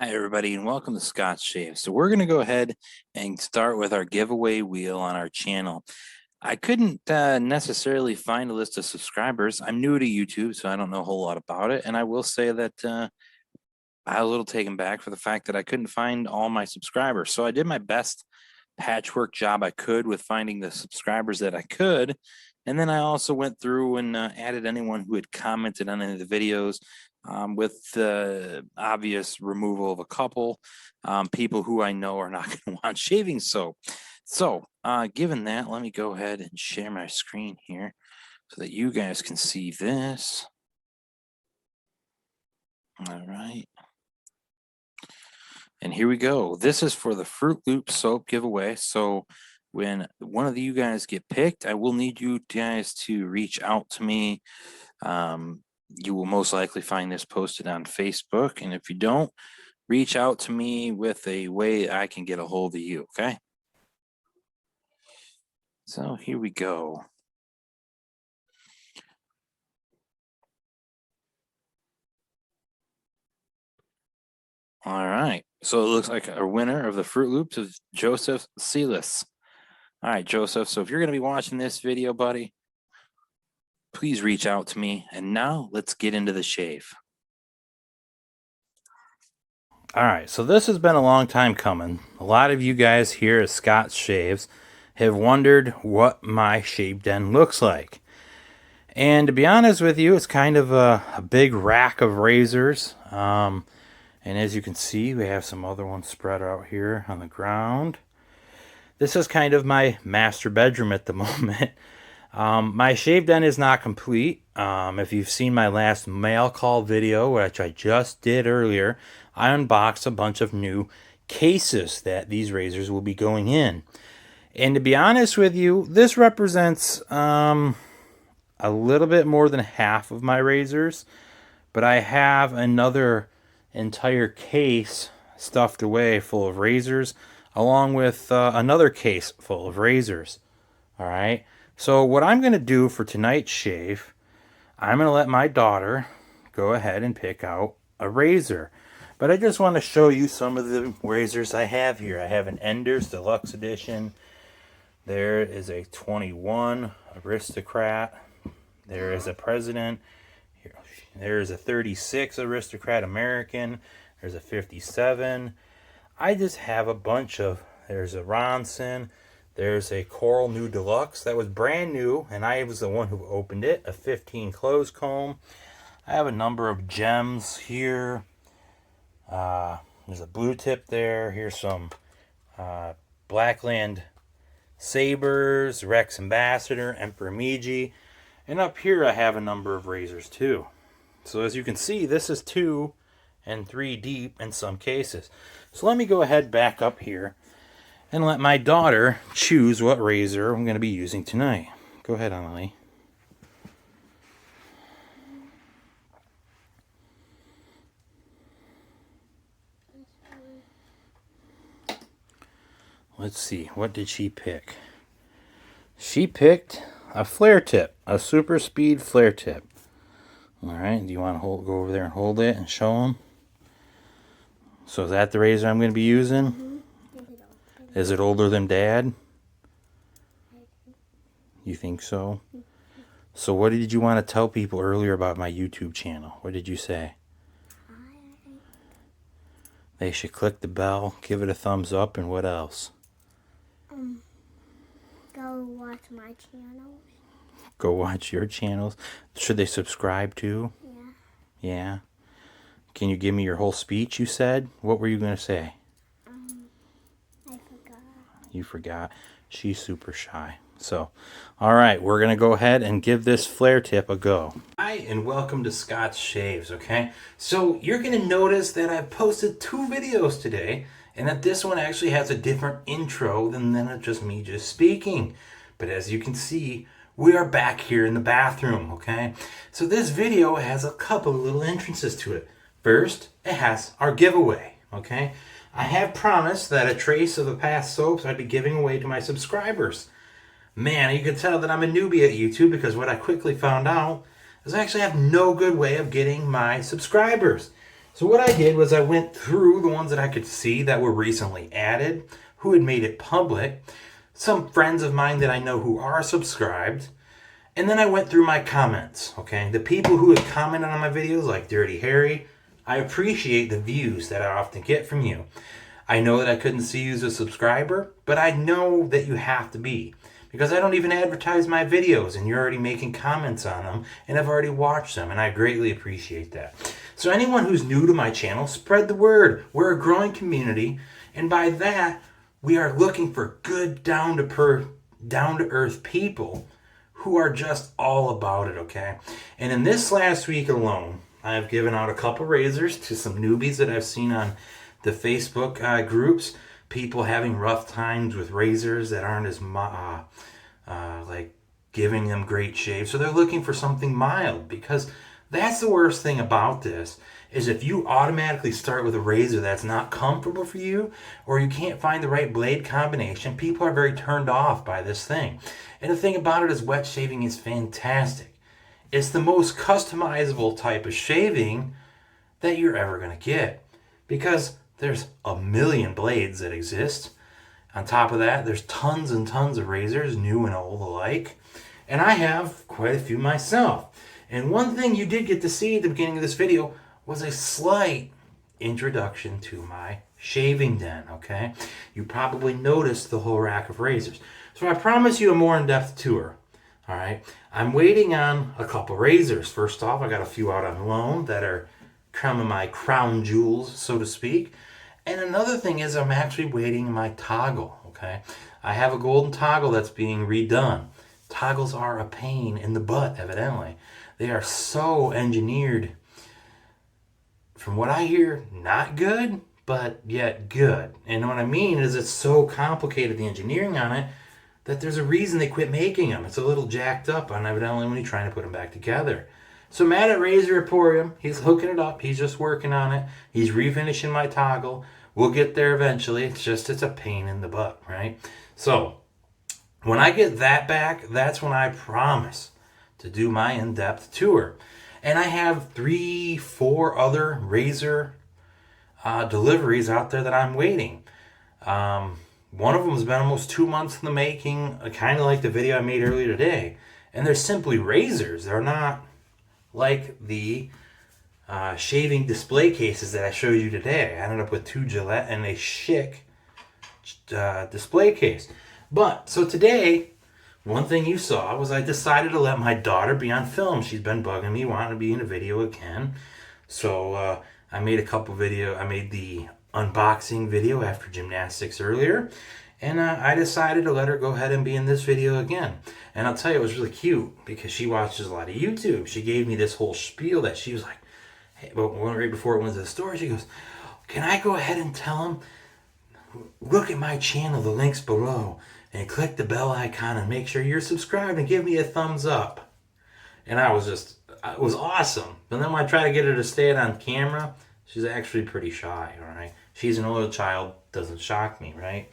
Hi, everybody, and welcome to Scott's Shave. So we're going to go ahead and start with our giveaway wheel on our channel. I couldn't necessarily find a list of subscribers. I'm new to YouTube, so I don't know a whole lot about it. And I will say that I was a little taken back for the fact that I couldn't find all my subscribers. So I did my best patchwork job I could with finding the subscribers that I could. And then I also went through and added anyone who had commented on any of the videos, with the obvious removal of a couple people who I know are not going to want shaving soap. So given that, let me go ahead and share my screen here so that you guys can see this. All right. And here we go. This is for the Fruit Loop soap giveaway. So when one of you guys get picked, I will need you guys to reach out to me. You will most likely find this posted on Facebook. And if you don't, reach out to me with a way I can get a hold of you, okay? So here we go. All right. So it looks like our winner of the Fruit Loops is Joseph Silas. All right, Joseph. So if you're going to be watching this video, buddy, please reach out to me. And now let's get into the shave. All right, so this has been a long time coming. A lot of you guys here at Scott's Shaves have wondered what my shave den looks like. And to be honest with you, it's kind of a big rack of razors. And as you can see, we have some other ones spread out here on the ground. This is kind of my master bedroom at the moment. My shave den is not complete. If you've seen my last mail call video, which I just did earlier, I unboxed a bunch of new cases that these razors will be going in. And to be honest with you, this represents a little bit more than half of my razors, but I have another entire case stuffed away full of razors, along with another case full of razors. All right. So what I'm going to do for tonight's shave, I'm going to let my daughter go ahead and pick out a razor. But I just want to show you some of the razors I have here. I have an Enders Deluxe Edition. There is a 21 Aristocrat. There is a President. There is a 36 Aristocrat American. There's a 57. I just have a bunch of, there's a Ronson. There's a Coral New Deluxe that was brand new, and I was the one who opened it. A 15 close comb. I have a number of gems here. There's a blue tip there. Here's some Blackland Sabers, Rex Ambassador, Emperor Meiji. And up here I have a number of razors too. So as you can see, this is 2 and 3 deep in some cases. So let me go ahead back up here and let my daughter choose what razor I'm going to be using tonight. Go ahead, Annalie. Let's see, what did she pick? She picked a flare tip, a super speed flare tip. All right, do you want to go over there and hold it and show them? So is that the razor I'm going to be using? Is it older than Dad? You think so? So what did you want to tell people earlier about my YouTube channel? What did you say? They should click the bell, give it a thumbs up, and what else? Go watch my channels. Go watch your channels. Should they subscribe too? Yeah. Yeah. Can you give me your whole speech you said? What were you going to say? I forgot. You forgot. She's super shy. So, all right, we're going to go ahead and give this flare tip a go. Hi, and welcome to Scott's Shaves, okay? So you're going to notice that I've posted 2 videos today, and that this one actually has a different intro than just me just speaking. But as you can see, we are back here in the bathroom, okay? So this video has a couple of little entrances to it. First, it has our giveaway, okay? I have promised that a trace of the past soaps I'd be giving away to my subscribers. Man, you can tell that I'm a newbie at YouTube because what I quickly found out is I actually have no good way of getting my subscribers. So what I did was I went through the ones that I could see that were recently added, who had made it public, some friends of mine that I know who are subscribed, and then I went through my comments, okay? The people who had commented on my videos, like Dirty Harry, I appreciate the views that I often get from you. I know that I couldn't see you as a subscriber, but I know that you have to be. Because I don't even advertise my videos, and you're already making comments on them, and I've already watched them, and I greatly appreciate that. So anyone who's new to my channel, spread the word. We're a growing community, and by that, we are looking for good, down-to-earth people who are just all about it, okay? And in this last week alone, I've given out a couple razors to some newbies that I've seen on the Facebook groups. People having rough times with razors that aren't as like giving them great shave. So they're looking for something mild, because that's the worst thing about this is if you automatically start with a razor that's not comfortable for you, or you can't find the right blade combination, people are very turned off by this thing. And the thing about it is wet shaving is fantastic. It's the most customizable type of shaving that you're ever going to get, because there's a million blades that exist. On top of that, there's tons and tons of razors, new and old alike. And I have quite a few myself. And one thing you did get to see at the beginning of this video was a slight introduction to my shaving den, okay? You probably noticed the whole rack of razors. So I promise you a more in-depth tour, all right? I'm waiting on a couple razors. First off, I got a few out on loan that are kind of my crown jewels, so to speak. And another thing is I'm actually waiting my toggle, okay? I have a golden toggle that's being redone. Toggles are a pain in the butt, evidently. They are so engineered, from what I hear, not good, but yet good. And what I mean is it's so complicated, the engineering on it, that there's a reason they quit making them. It's a little jacked up on evidently when you're trying to put them back together. So Matt at Razor Emporium, he's hooking it up. He's just working on it. He's refinishing my toggle. We'll get there eventually. It's a pain in the butt, right? So when I get that back, that's when I promise to do my in-depth tour. And I have 3-4 other razor deliveries out there that I'm waiting. One of them has been almost 2 months in the making, kind of like the video I made earlier today. And they're simply razors. They're not like the shaving display cases that I showed you today. I ended up with 2 Gillette and a Schick display case. But, so today, one thing you saw was I decided to let my daughter be on film. She's been bugging me, wanting to be in a video again. So, I made the unboxing video after gymnastics earlier. And I decided to let her go ahead and be in this video again. And I'll tell you, it was really cute because she watches a lot of YouTube. She gave me this whole spiel that she was like, hey, but right before it went to the store, she goes, can I go ahead and tell them, look at my channel, the link's below, and click the bell icon and make sure you're subscribed and give me a thumbs up. And it was awesome. But then when I try to get her to say it on camera, she's actually pretty shy, all right? She's an older child, doesn't shock me, right?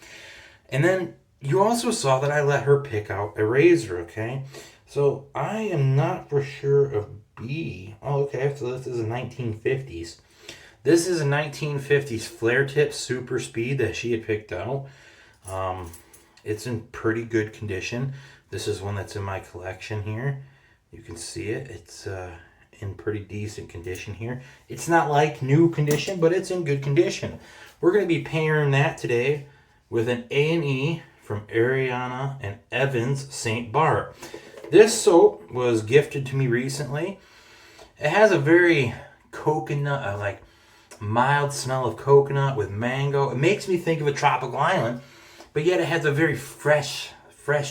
And then you also saw that I let her pick out a razor, okay? So I am not for sure of B. Oh, okay, so this is a 1950s. This is a 1950s flare tip super speed that she had picked out. It's in pretty good condition. This is one that's in my collection here. You can see it. It's in pretty decent condition here. It's not like new condition, but it's in good condition. We're going to be pairing that today with an A&E from Ariana and Evans St. Bart. This soap was gifted to me recently. It has a very coconut, like mild smell of coconut with mango. It makes me think of a tropical island, but yet it has a very fresh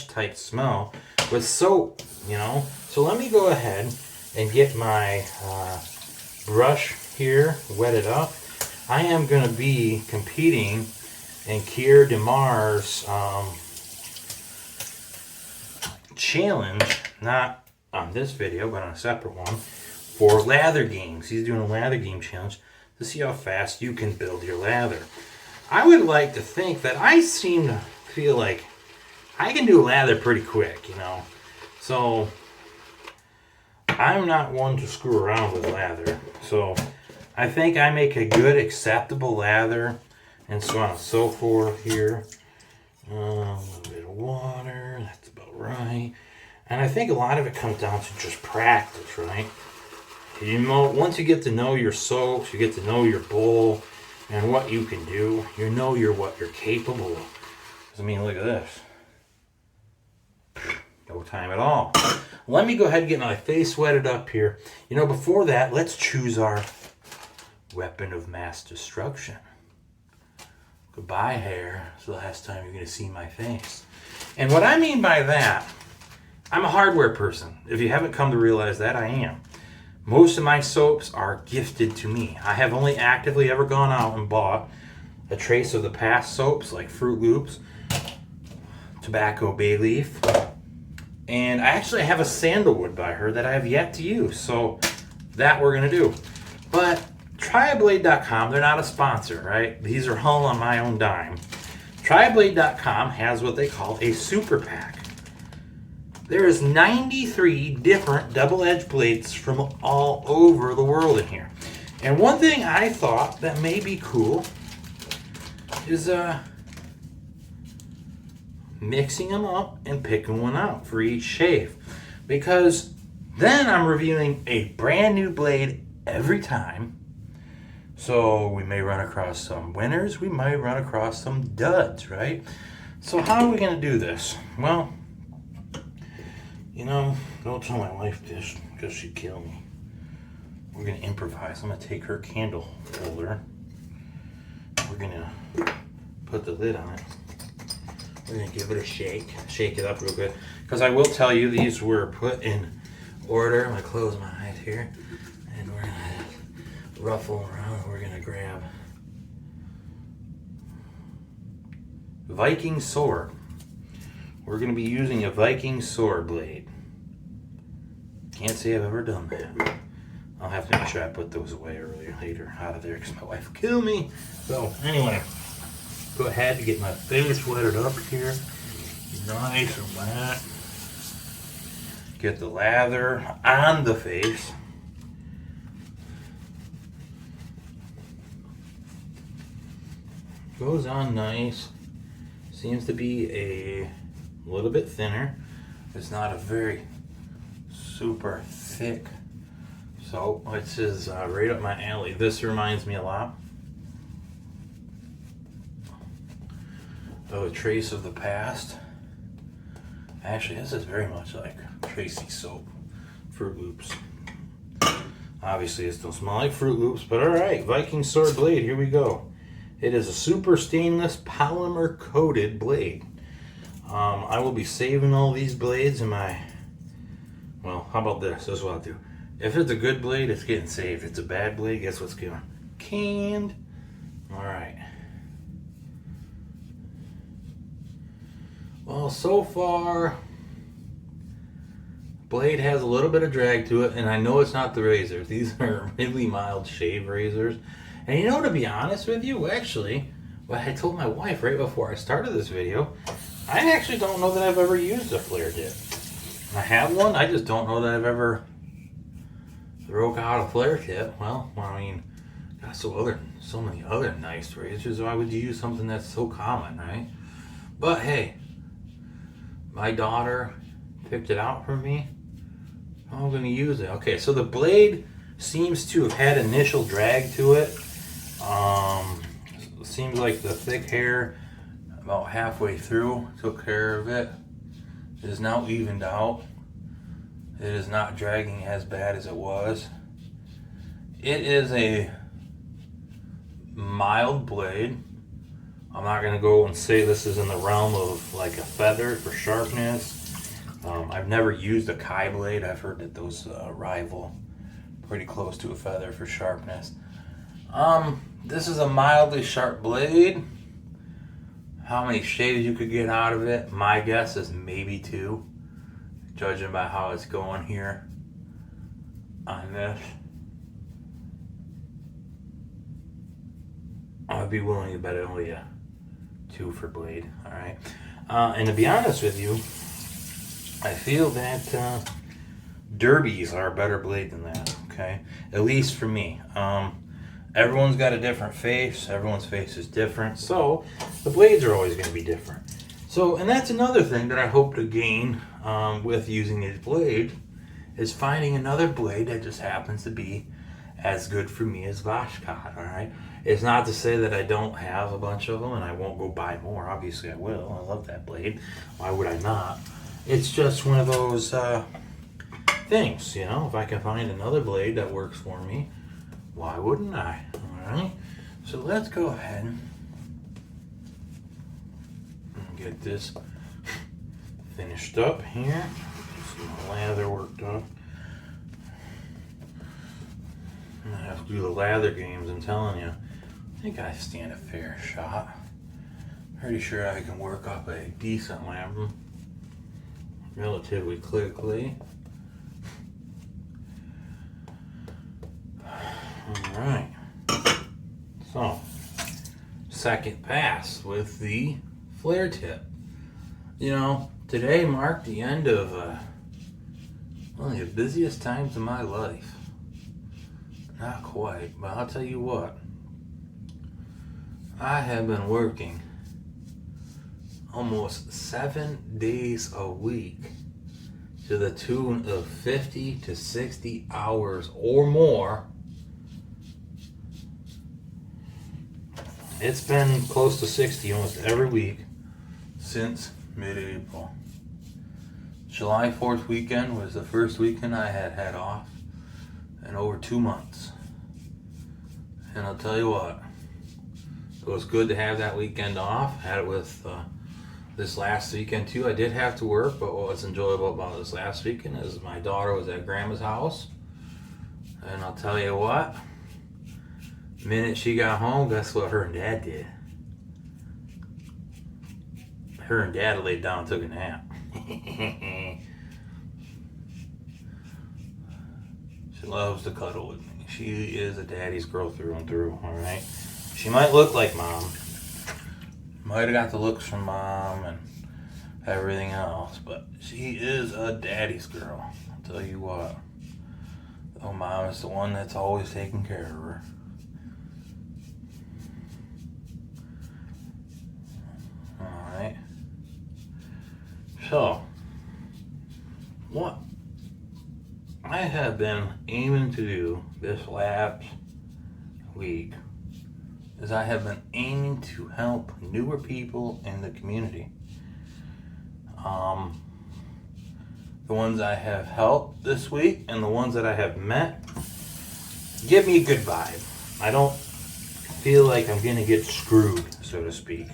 type smell with soap, you know. So let me go ahead and get my brush here, wet it up. I am going to be competing in Keir Demar's challenge, not on this video, but on a separate one, for lather games. He's doing a lather game challenge to see how fast you can build your lather. I would like to think that I seem to feel like I can do lather pretty quick, you know. So I'm not one to screw around with lather. So I think I make a good acceptable lather, and so on and so forth here. A little bit of water, that's about right. And I think a lot of it comes down to just practice, right? You know, once you get to know your soaps, you get to know your bowl and what you can do, you know what you're capable of. I mean, look at this. No time at all. Let me go ahead and get my face wetted up here. You know, before that, let's choose our weapon of mass destruction. Goodbye, hair. It's the last time you're going to see my face. And what I mean by that, I'm a hardware person. If you haven't come to realize that, I am. Most of my soaps are gifted to me. I have only actively ever gone out and bought a trace of the past soaps like Fruit Loops, Tobacco Bay Leaf, and I actually have a sandalwood by her that I have yet to use. So that we're going to do. But TryAblade.com, they're not a sponsor, right? These are hung on my own dime. TryAblade.com has what they call a super pack. There is 93 different double-edged blades from all over the world in here. And one thing I thought that may be cool is mixing them up and picking one out for each shave. Because then I'm reviewing a brand new blade every time. So we may run across some winners, we might run across some duds, right? So how are we going to do this? Well, you know, don't tell my wife this because she'd kill me. We're going to improvise. I'm going to take her candle holder. We're going to put the lid on it. We're going to give it a shake. Shake it up real good. Because I will tell you, these were put in order. I'm going to close my eyes here. And we're going to ruffle around. We're going to grab Viking Sword. We're going to be using a Viking Sword blade. Can't say I've ever done that. I'll have to make sure I put those away later out of there because my wife will kill me. So anyway, go ahead and get my face wetted up here. Nice and wet. Get the lather on the face. Goes on nice. Seems to be a little bit thinner. It's not a very super thick soap, which is right up my alley. This reminds me a lot of a trace of the past. Actually, this is very much like Tracy soap, Fruit Loops. Obviously, it don't smell like Fruit Loops, but all right, Viking Sword blade. Here we go. It is a super stainless polymer coated blade. I will be saving all these blades in my, well, how about this? This is what I'll do. If it's a good blade, it's getting saved. If it's a bad blade, guess what's getting canned? All right. Well, so far, blade has a little bit of drag to it, and I know it's not the razors. These are really mild shave razors. And you know, to be honest with you, actually, what I told my wife right before I started this video, I actually don't know that I've ever used a flare tip. I have one, I just don't know that I've ever broke out a flare tip. Well, I mean, got so many other nice razors. Why would you use something that's so common, right? But hey, my daughter picked it out for me. I'm going to use it. Okay, so the blade seems to have had initial drag to it. Seems like the thick hair about halfway through took care of it. It is now evened out. It is not dragging as bad as it was. It is a mild blade. I'm not going to go and say this is in the realm of like a feather for sharpness. I've never used a Kai blade. I've heard that those rival pretty close to a feather for sharpness. This is a mildly sharp blade. How many shaves you could get out of it? My guess is maybe 2, judging by how it's going here on this. I would be willing to bet only a 2 for blade. All right. And to be honest with you, I feel that Derbies are a better blade than that. Okay, at least for me. Everyone's got a different face. Everyone's face is different. So the blades are always going to be different. So, and that's another thing that I hope to gain with using these blades is finding another blade that just happens to be as good for me as Vashkot, all right? It's not to say that I don't have a bunch of them and I won't go buy more. Obviously I will. I love that blade. Why would I not? It's just one of those things, you know? If I can find another blade that works for me, why wouldn't I? All right? So let's go ahead and get this finished up here. Some lather worked up. I'm gonna have to do the lather games, I'm telling you. I think I stand a fair shot. Pretty sure I can work up a decent lather relatively quickly. Alright. So, second pass with the flare tip. You know, today marked the end of one of the busiest times of my life. Not quite, but I'll tell you what. I have been working almost 7 days a week to the tune of 50 to 60 hours or more. It's been close to 60 almost every week since mid-April. July 4th weekend was the first weekend I had off in over 2 months. And I'll tell you what, it was good to have that weekend off. Had it with this last weekend too. I did have to work, but what was enjoyable about this last weekend is my daughter was at grandma's house. And I'll tell you what, the minute she got home, guess what her and dad did? Her and dad laid down and took a nap. She loves to cuddle with me. She is a daddy's girl through and through, alright? She might look like mom. Might have got the looks from mom and everything else, but she is a daddy's girl. I'll tell you what. Oh, mom is the one that's always taking care of her. Alright. So, what I have been aiming to do this last week is I have been aiming to help newer people in the community. The ones I have helped this week and the ones that I have met give me a good vibe. I don't feel like I'm gonna get screwed, so to speak.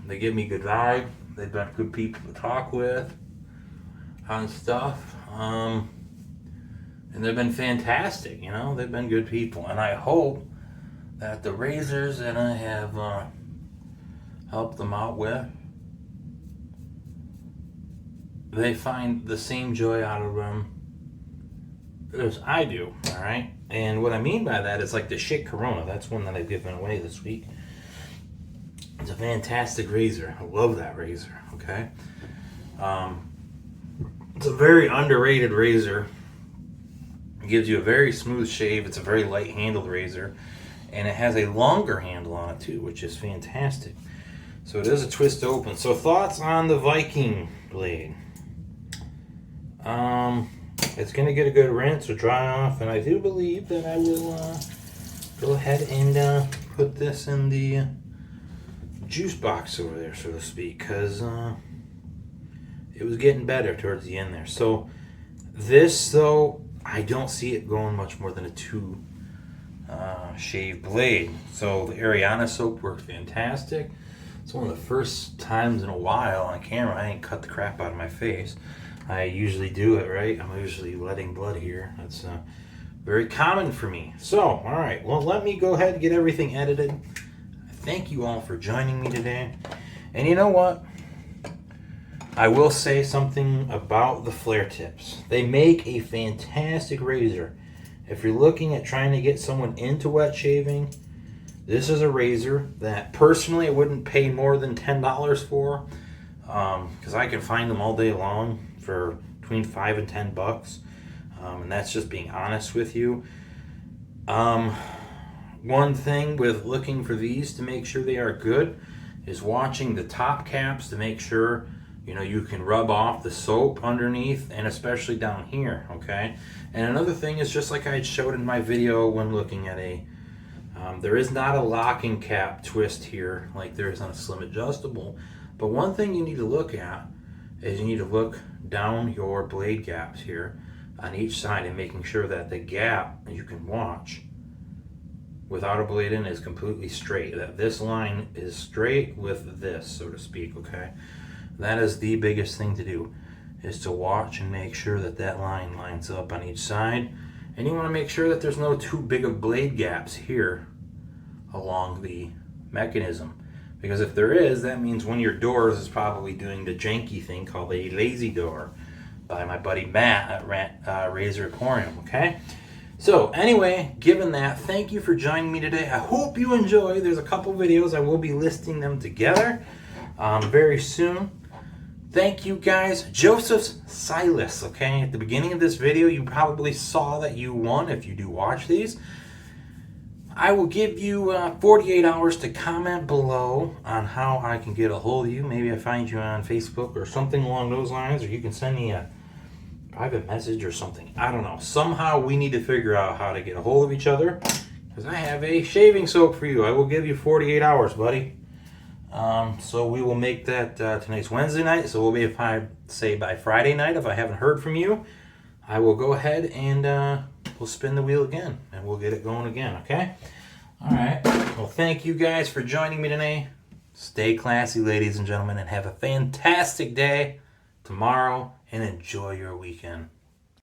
They give me good vibe. They've been good people to talk with on stuff. And they've been fantastic, you know, they've been good people. And I hope that the razors that I have helped them out with, they find the same joy out of them as I do, all right? And what I mean by that is like the Schick Corona. That's one that I've given away this week. It's a fantastic razor. I love that razor, okay? It's a very underrated razor. It gives you a very smooth shave. It's a very light-handled razor. And it has a longer handle on it, too, which is fantastic. So it is a twist open. So thoughts on the Viking blade? It's going to get a good rinse or dry off. And I do believe that I will go ahead and put this in the juice box over there, so to speak. Because it was getting better towards the end there. So this, though, I don't see it going much more than a 2 shave blade. So the Ariana soap worked fantastic. It's one of the first times in a while on camera I ain't cut the crap out of my face. I usually do it, right? I'm usually letting blood here. That's very common for me. So, all right. Well, let me go ahead and get everything edited. Thank you all for joining me today. And you know what? I will say something about the flare tips. They make a fantastic razor. If you're looking at trying to get someone into wet shaving, this is a razor that personally I wouldn't pay more than $10 for, because I can find them all day long for between $5 and $10, and that's just being honest with you. One thing with looking for these to make sure they are good is watching the top caps to make sure you can rub off the soap underneath, and especially down here, okay? And another thing is, just like I showed in my video when looking at there is not a locking cap twist here like there is on a Slim Adjustable. But one thing you need to look at is you need to look down your blade gaps here on each side and making sure that the gap you can watch without a blade in is completely straight, that this line is straight with this, so to speak, okay? That is the biggest thing to do, is to watch and make sure that that line lines up on each side. And you want to make sure that there's no too big of blade gaps here along the mechanism, because if there is, that means one of your doors is probably doing the janky thing called a lazy door by my buddy Matt at Razor Emporium, okay? So anyway, given that, thank you for joining me today. I hope you enjoy. There's a couple videos. I will be listing them together very soon. Thank you guys. Joseph's Silas, okay? At the beginning of this video, you probably saw that you won if you do watch these. I will give you 48 hours to comment below on how I can get a hold of you. Maybe I find you on Facebook or something along those lines, or you can send me a private message or something. I don't know. Somehow we need to figure out how to get a hold of each other, because I have a shaving soap for you. I will give you 48 hours, buddy. So we will make that tonight's Wednesday night. So we'll be, if I say by Friday night, if I haven't heard from you, I will go ahead and we'll spin the wheel again and we'll get it going again, okay? All right. Well, thank you guys for joining me today. Stay classy, ladies and gentlemen, and have a fantastic day tomorrow, and enjoy your weekend.